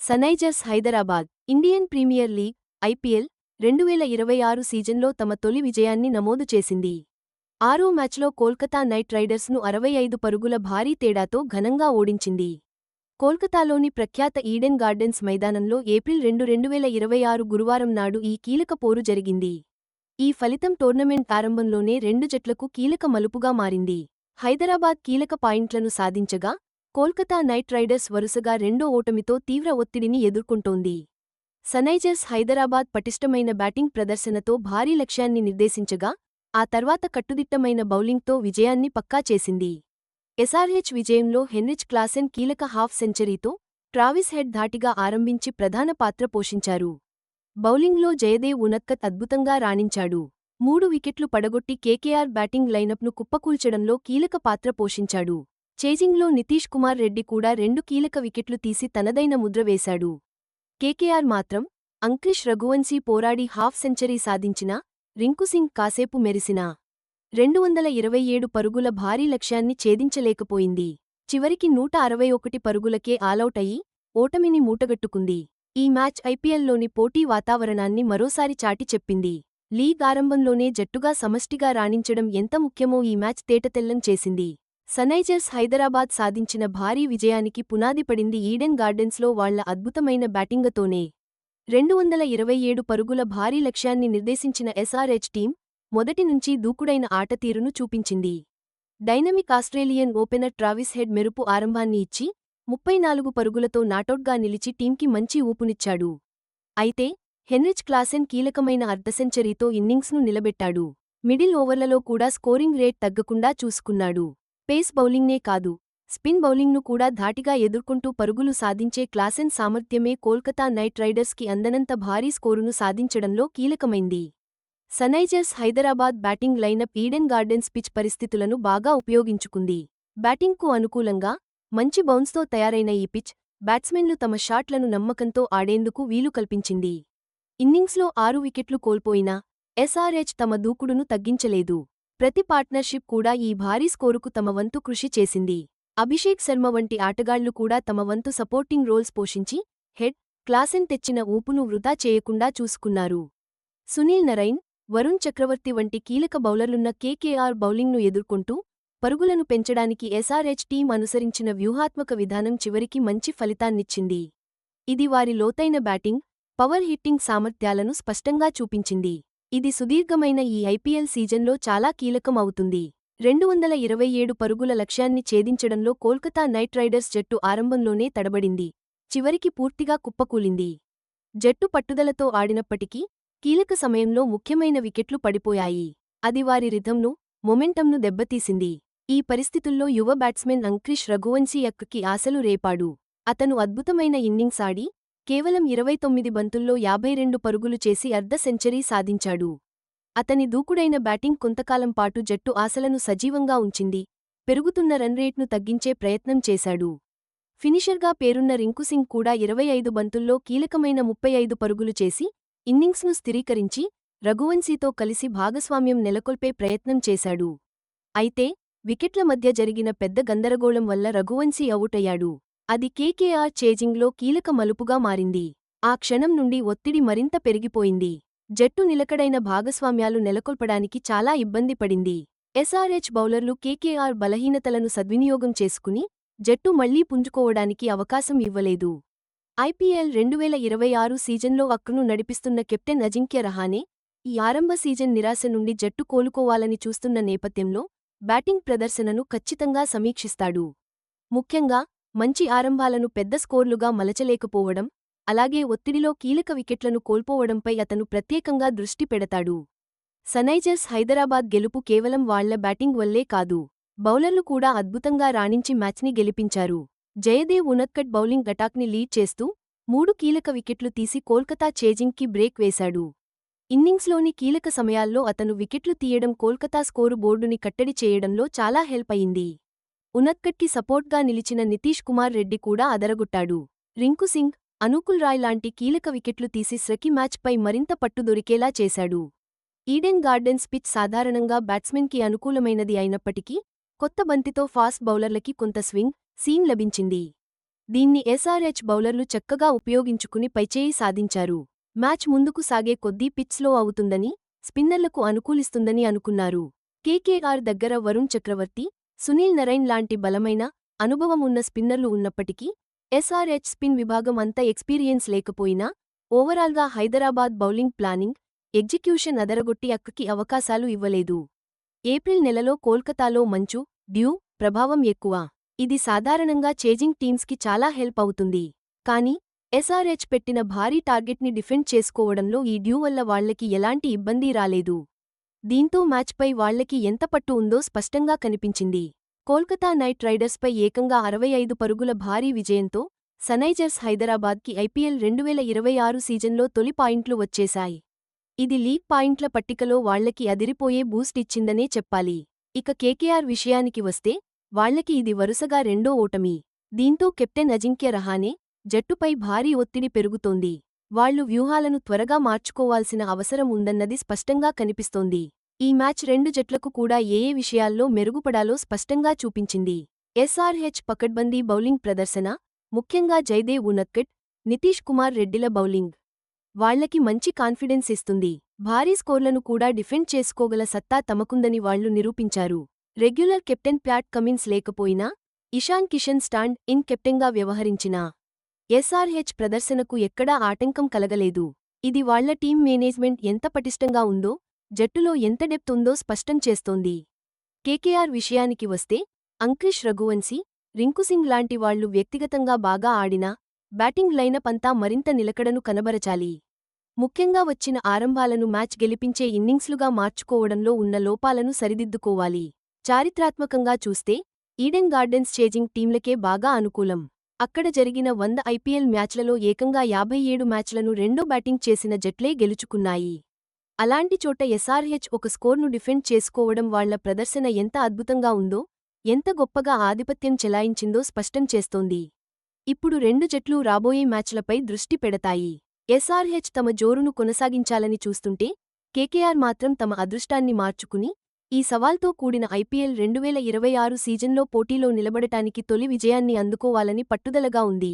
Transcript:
Sunrisers Hyderabad Indian Premier League IPL 2026 సీజన్లో తమ తొలి విజయాన్ని నమోదు చేసింది. ఆరో మ్యాచ్లో కోల్కతా నైట్ రైడర్స్ను 65 పరుగుల భారీ తేడాతో ఘనంగా ఓడించింది. కోల్కతాలోని ప్రఖ్యాత ఈడెన్ గార్డెన్స్ మైదానంలో ఏప్రిల్ 2, 2026 గురువారం నాడు ఈ కీలక పోరు జరిగింది. ఈ ఫలితం టోర్నమెంట్ ఆరంభంలోనే రెండు జట్లకు కీలక మలుపుగా మారింది. హైదరాబాద్ కీలక పాయింట్లను సాధించగా, కోల్కతా నైట్ రైడర్స్ వరుసగా రెండో ఓటమితో తీవ్ర ఒత్తిడిని ఎదుర్కొంటోంది. సన్రైజర్స్ హైదరాబాద్ పటిష్టమైన బ్యాటింగ్ ప్రదర్శనతో భారీ లక్ష్యాన్ని నిర్దేశించగా, ఆ తర్వాత కట్టుదిట్టమైన బౌలింగ్తో విజయాన్ని పక్కా చేసింది. ఎస్ఆర్హెచ్ విజయంలో హెన్రిచ్ క్లాసెన్ కీలక హాఫ్ సెంచరీతో ట్రావిస్ హెడ్ ధాటిగా ఆరంభించి ప్రధాన పాత్ర పోషించారు. బౌలింగ్లో జయదేవ్ ఉనక్కత్ అద్భుతంగా రాణించాడు. 3 వికెట్లు పడగొట్టి కేకేఆర్ బ్యాటింగ్ లైనప్ను కుప్పకూల్చడంలో కీలక పాత్ర పోషించాడు. చేజింగ్లో నితీష్ కుమార్ రెడ్డి కూడా 2 కీలక వికెట్లు తీసి తనదైన ముద్ర వేశాడు. కేకేఆర్ మాత్రం అంక్రిష్ రఘువంశీ పోరాడి హాఫ్ సెంచరీ సాధించినా, రింకుసింగ్ కాసేపు మెరిసినా 227 పరుగుల భారీ లక్ష్యాన్ని ఛేదించలేకపోయింది. చివరికి 161 పరుగులకే ఆలౌట్ అయి ఓటమిని మూటగట్టుకుంది. ఈ మ్యాచ్ ఐపీఎల్లోని పోటీ వాతావరణాన్ని మరోసారి చాటి చెప్పింది. లీగ్ ఆరంభంలోనే జట్టుగా సమష్టిగా రాణించడం ఎంత ముఖ్యమో ఈ మ్యాచ్ తేటతెల్లం చేసింది. సన్రైజర్స్ హైదరాబాద్ సాధించిన భారీ విజయానికి పునాది పడింది ఈడెన్ గార్డెన్స్లో వాళ్ల అద్భుతమైన బ్యాటింగతోనే. 227 పరుగుల భారీ లక్ష్యాన్ని నిర్దేశించిన ఎస్ఆర్హెచ్ టీం మొదటి నుంచి దూకుడైన ఆటతీరును చూపించింది. Dynamic Australian opener Travis head మెరుపు ఆరంభాన్ని ఇచ్చి 34 పరుగులతో నాటౌట్గా నిలిచి టీంకి మంచి ఊపునిచ్చాడు. అయితే హెన్రిచ్ క్లాసెన్ కీలకమైన అర్ధసెంచరీతో ఇన్నింగ్స్ను నిలబెట్టాడు. మిడిల్ ఓవర్లలో కూడా స్కోరింగ్ రేట్ తగ్గకుండా చూసుకున్నాడు. పేస్ బౌలింగ్నే కాదు, స్పిన్ బౌలింగ్ను కూడా ధాటిగా ఎదుర్కొంటూ పరుగులు సాధించే క్లాసెన్ సామర్థ్యమే కోల్కతా నైట్ రైడర్స్కి అందనంత భారీ స్కోరును సాధించడంలో కీలకమైంది. Sunrisers Hyderabad batting lineup Eden Gardens pitch పరిస్థితులను బాగా ఉపయోగించుకుంది. బ్యాటింగ్కు అనుకూలంగా, మంచి బౌన్స్తో తయారైన ఈ పిచ్, బ్యాట్స్మెన్లు తమ షాట్లను నమ్మకంతో ఆడేందుకు వీలు కల్పించింది. ఇన్నింగ్స్లో 6 వికెట్లు కోల్పోయినా ఎస్ఆర్హెచ్ తమ దూకుడును తగ్గించలేదు. ప్రతి పార్ట్నర్షిప్ కూడా ఈ భారీ స్కోరుకు తమ వంతు కృషి చేసింది. అభిషేక్ శర్మ వంటి ఆటగాళ్లు కూడా తమ వంతు సపోర్టింగ్ రోల్స్ పోషించి హెడ్, క్లాసెన్ తెచ్చిన ఊపును వృధా చేయకుండా చూసుకున్నారు. సునీల్ నరైన్, వరుణ్ చక్రవర్తి వంటి కీలక బౌలర్లున్న కేకేఆర్ బౌలింగ్ను ఎదుర్కొంటూ పరుగులను పెంచడానికి ఎస్ఆర్హెచ్ టీం అనుసరించిన వ్యూహాత్మక విధానం చివరికి మంచి ఫలితాన్నిచ్చింది. ఇది వారి లోతైన బ్యాటింగ్, పవర్ హిట్టింగ్ సామర్థ్యాలను స్పష్టంగా చూపించింది. ఇది సుదీర్ఘమైన ఈ ఐపీఎల్ సీజన్లో చాలా కీలకం అవుతుంది. 227 పరుగుల లక్ష్యాన్ని ఛేదించడంలో కోల్కతా నైట్ రైడర్స్ జట్టు ఆరంభంలోనే తడబడింది. చివరికి పూర్తిగా కుప్పకూలింది. జట్టు పట్టుదలతో ఆడినప్పటికీ కీలక సమయంలో ముఖ్యమైన వికెట్లు పడిపోయాయి. అది వారి రిథంను, మొమెంటంను దెబ్బతీసింది. ఈ పరిస్థితుల్లో యువ బ్యాట్స్మెన్ అంక్రిష్ రఘువంశీ కి ఆశలు రేపాడు. అతను అద్భుతమైన ఇన్నింగ్స్ ఆడి కేవలం 29 బంతుల్లో 52 పరుగులు చేసి అర్ధ సెంచరీ సాధించాడు. అతని దూకుడైన బ్యాటింగ్ కొంతకాలం పాటు జట్టు ఆశలను సజీవంగా ఉంచింది. పెరుగుతున్న రన్రేట్ను తగ్గించే ప్రయత్నం చేశాడు. ఫినిషర్గా పేరున్న రింకుసింగ్ కూడా 25 బంతుల్లో కీలకమైన 35 పరుగులు చేసి ఇన్నింగ్స్ను స్థిరీకరించి రఘువంశీతో కలిసి భాగస్వామ్యం నెలకొల్పే ప్రయత్నం చేశాడు. అయితే వికెట్ల మధ్య జరిగిన పెద్ద గందరగోళం వల్ల రఘువంశీ అవుటయ్యాడు. అది కేకేఆర్ చేజింగ్లో కీలక మలుపుగా మారింది. ఆ క్షణం నుండి ఒత్తిడి మరింత పెరిగిపోయింది. జట్టు నిలకడైన భాగస్వామ్యాలు నెలకొల్పడానికి చాలా ఇబ్బంది పడింది. ఎస్ఆర్హెచ్ బౌలర్లు కేకేఆర్ బలహీనతలను సద్వినియోగం చేసుకుని జట్టు మళ్లీ పుంజుకోవడానికి అవకాశం ఇవ్వలేదు. ఐపీఎల్ 2026 సీజన్లో అక్ను నడిపిస్తున్న కెప్టెన్ అజింక్య రహానే ఈ ఆరంభ సీజన్ నిరాశ నుండి జట్టు కోలుకోవాలని చూస్తున్న నేపథ్యంలో బ్యాటింగ్ ప్రదర్శనను ఖచ్చితంగా సమీక్షిస్తాడు. ముఖ్యంగా మంచి ఆరంభాలను పెద్ద స్కోర్లుగా మలచలేకపోవడం, అలాగే ఒత్తిడిలో కీలక వికెట్లను కోల్పోవడంపై అతను ప్రత్యేకంగా దృష్టి పెడతాడు. సన్రైజర్స్ హైదరాబాద్ గెలుపు కేవలం వాళ్ల బ్యాటింగ్ వల్లే కాదు, బౌలర్లు కూడా అద్భుతంగా రాణించి మ్యాచ్ని గెలిపించారు. జయదేవ్ ఉనక్కట్ బౌలింగ్ అటాక్ని లీడ్ చేస్తూ 3 కీలక వికెట్లు తీసి కోల్కతా చేజింగ్కి బ్రేక్ వేశాడు. ఇన్నింగ్స్లోని కీలక సమయాల్లో అతను వికెట్లు తీయడం కోల్కతా స్కోరు బోర్డుని కట్టడి చేయడంలో చాలా హెల్ప్ అయింది. ఉనక్కట్కి సపోర్ట్గా నిలిచిన నితీష్ కుమార్ రెడ్డి కూడా అదరగొట్టాడు. రింకుసింగ్, అనుకుల్ రాయ్ లాంటి కీలక వికెట్లు తీసి స్రకి మ్యాచ్పై మరింత పట్టు దొరికేలా చేశాడు. ఈడెన్ గార్డెన్స్ పిచ్ సాధారణంగా బ్యాట్స్మెన్కి అనుకూలమైనది అయినప్పటికీ కొత్త బంతితో ఫాస్ట్ బౌలర్లకి కొంత స్వింగ్, సీమ్ లభించింది. దీన్ని ఎస్ఆర్హెచ్ బౌలర్లు చక్కగా ఉపయోగించుకుని పైచేయి సాధించారు. మ్యాచ్ ముందుకు సాగే కొద్దీ పిచ్ స్లో అవుతుందని, స్పిన్నర్లకు అనుకూలిస్తుందని అనుకున్నారు. కేకేఆర్ దగ్గర వరుణ్ చక్రవర్తి, సునీల్ నరైన్ లాంటి బలమైన, అనుభవం ఉన్న స్పిన్నర్లు ఉన్నప్పటికీ, ఎస్ఆర్హెచ్ స్పిన్ విభాగం అంత ఎక్స్పీరియన్స్ లేకపోయినా, ఓవరాల్గా హైదరాబాద్ బౌలింగ్ ప్లానింగ్, ఎగ్జిక్యూషన్ అదరగొట్టి అక్కకి అవకాశాలు ఇవ్వలేదు. ఏప్రిల్ నెలలో కోల్కతాలో మంచు, డ్యూ ప్రభావం ఎక్కువ. ఇది సాధారణంగా చేజింగ్ టీమ్స్కి చాలా హెల్ప్ అవుతుంది. కానీ, ఎస్ఆర్హెచ్ పెట్టిన భారీ టార్గెట్ని డిఫెండ్ చేసుకోవడంలో ఈ డ్యూ వల్ల వాళ్లకి ఎలాంటి ఇబ్బందీ రాలేదు. దీంతో మ్యాచ్పై వాళ్లకి ఎంత పట్టు ఉందో స్పష్టంగా కనిపించింది. కోల్కతా నైట్ రైడర్స్పై ఏకంగా 65 పరుగుల భారీ విజయంతో సన్రైజర్స్ హైదరాబాద్కి ఐపీఎల్ 2026 సీజన్లో తొలి పాయింట్లు వచ్చేశాయి. ఇది లీగ్ పాయింట్ల పట్టికలో వాళ్లకి అదిరిపోయే బూస్ట్ ఇచ్చిందనే చెప్పాలి. ఇక కేకేఆర్ విషయానికి వస్తే, వాళ్లకి ఇది వరుసగా రెండో ఓటమి. దీంతో కెప్టెన్ అజింక్య రహానే జట్టుపై భారీ ఒత్తిడి పెరుగుతోంది. వాళ్లు వ్యూహాలను త్వరగా మార్చుకోవాల్సిన అవసరం ఉందన్నది స్పష్టంగా కనిపిస్తోంది. ఈ మ్యాచ్ రెండు జట్లకు కూడా ఏ విషయాల్లో మెరుగుపడాలో స్పష్టంగా చూపించింది. ఎస్ఆర్హెచ్ పకడ్బందీ బౌలింగ్ ప్రదర్శన, ముఖ్యంగా జైదేవ్ ఉనద్కట్, నితీష్ కుమార్ రెడ్డిల బౌలింగ్ వాళ్లకి మంచి కాన్ఫిడెన్స్ ఇస్తుంది. భారీ స్కోర్లను కూడా డిఫెండ్ చేసుకోగల సత్తా తమకుందని వాళ్లు నిరూపించారు. రెగ్యులర్ కెప్టెన్ ప్యాట్ కమిన్స్ లేకపోయినా, ఇషాన్ కిషన్ స్టాండ్ ఇన్ కెప్టెన్గా వ్యవహరించినా ఎస్ఆర్హెచ్ ప్రదర్శనకు ఎక్కడా ఆటంకం కలగలేదు. ఇది వాళ్ల టీం మేనేజ్మెంట్ ఎంత పటిష్టంగా ఉందో, జట్టులో ఎంత డెప్త్ ఉందో స్పష్టం చేస్తోంది. కేకేఆర్ విషయానికి వస్తే, అంక్రిష్ రఘువంశీ, రింకుసింగ్ లాంటి వాళ్లు వ్యక్తిగతంగా బాగా ఆడినా, బ్యాటింగ్ లైనప్ అంతా మరింత నిలకడను కనబరచాలి. ముఖ్యంగా వచ్చిన ఆరంభాలను మ్యాచ్ గెలిపించే ఇన్నింగ్స్లుగా మార్చుకోవడంలో ఉన్న లోపాలను సరిదిద్దుకోవాలి. చారిత్రాత్మకంగా చూస్తే, ఈడెన్ గార్డెన్స్ చేజింగ్ టీంలకే బాగా అనుకూలం. అక్కడ జరిగిన 100 ఐపీఎల్ మ్యాచ్లలో ఏకంగా 57 మ్యాచ్లను రెండో బ్యాటింగ్ చేసిన జట్లే గెలుచుకున్నాయి. అలాంటి చోట ఎస్ఆర్హెచ్ ఒక స్కోర్ను డిఫెండ్ చేసుకోవడం వాళ్ల ప్రదర్శన ఎంత అద్భుతంగా ఉందో, ఎంత గొప్పగా ఆధిపత్యం చెలాయించిందో స్పష్టం చేస్తోంది. ఇప్పుడు రెండు జట్లు రాబోయే మ్యాచ్లపై దృష్టి పెడతాయి. ఎస్ఆర్హెచ్ తమ జోరును కొనసాగించాలని చూస్తుంటే, కేకేఆర్ మాత్రం తమ అదృష్టాన్ని మార్చుకుని, ఈ సవాల్తో కూడిన ఐపీఎల్ 2026 సీజన్లో పోటీలో నిలబడటానికి తొలి విజయాన్ని అందుకోవాలని పట్టుదలగా ఉంది.